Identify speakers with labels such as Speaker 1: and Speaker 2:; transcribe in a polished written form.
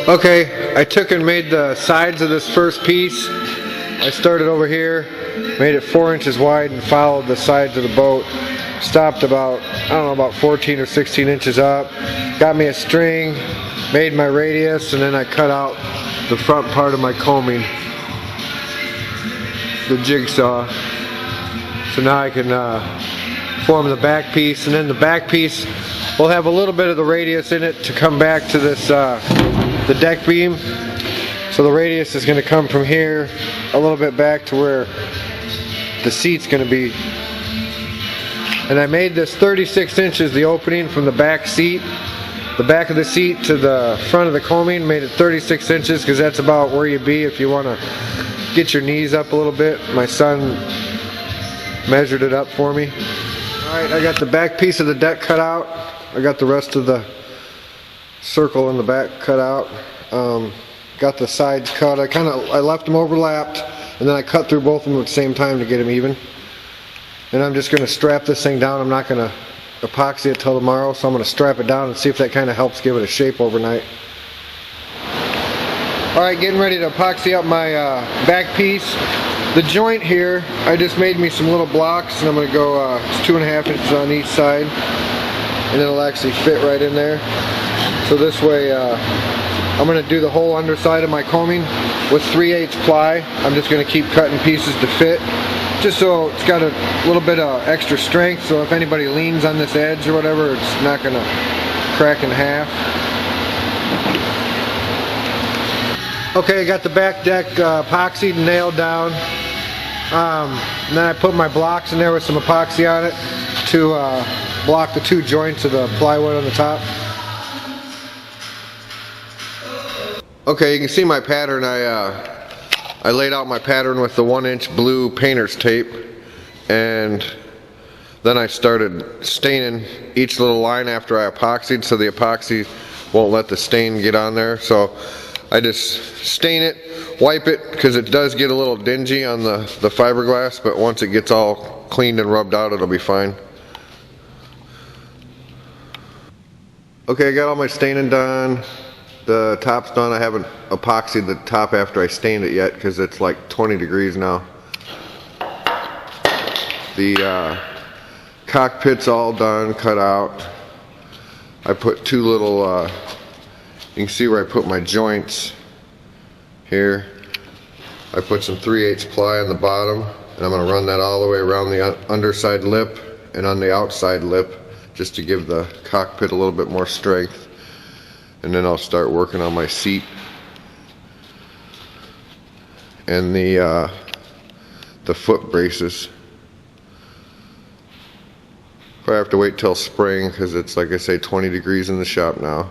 Speaker 1: Okay, I took and made the sides of this first piece. I started over here, made it 4 inches wide and followed the sides of the boat. Stopped about, I don't know, about 14 or 16 inches up. Got me a string, made my radius, and then I cut out the front part of my coaming, the jigsaw. So now I can form the back piece, and then the back piece will have a little bit of the radius in it to come back to this the deck beam. So the radius is going to come from here a little bit back to where the seat's going to be. And I made this 36 inches, the opening from the back seat, the back of the seat to the front of the coaming, made it 36 inches because that's about where you'd be if you want to get your knees up a little bit. My son measured it up for me. Alright, I got the back piece of the deck cut out. I got the rest of the circle in the back cut out. Got the sides cut. I left them overlapped, and then I cut through both of them at the same time to get them even. And I'm just going to strap this thing down. I'm not going to epoxy it till tomorrow, so I'm going to strap it down and see if that kind of helps give it a shape overnight. Alright, getting ready to epoxy up my back piece. The joint here, I just made me some little blocks, and I'm going to go it's 2.5 inches on each side, and it'll actually fit right in there. So this way I'm going to do the whole underside of my coaming with 3/8 ply. I'm just going to keep cutting pieces to fit, just so it's got a little bit of extra strength, so if anybody leans on this edge or whatever, it's not going to crack in half. Okay, I got the back deck epoxied and nailed down. And then I put my blocks in there with some epoxy on it to block the 2 joints of the plywood on the top. Okay, you can see my pattern. I laid out my pattern with the 1-inch blue painter's tape, and then I started staining each little line after I epoxied, so the epoxy won't let the stain get on there. So I just stain it, wipe it, because it does get a little dingy on the fiberglass, but once it gets all cleaned and rubbed out, it'll be fine. Okay, I got all my staining done. The top's done. I haven't epoxied the top after I stained it yet because it's like 20 degrees now. The cockpit's all done, cut out. I put 2 little, you can see where I put my joints here. I put some 3/8 ply on the bottom, and I'm going to run that all the way around the underside lip and on the outside lip just to give the cockpit a little bit more strength. And then I'll start working on my seat and the foot braces. Probably have to wait till spring because it's, like I say, 20 degrees in the shop now.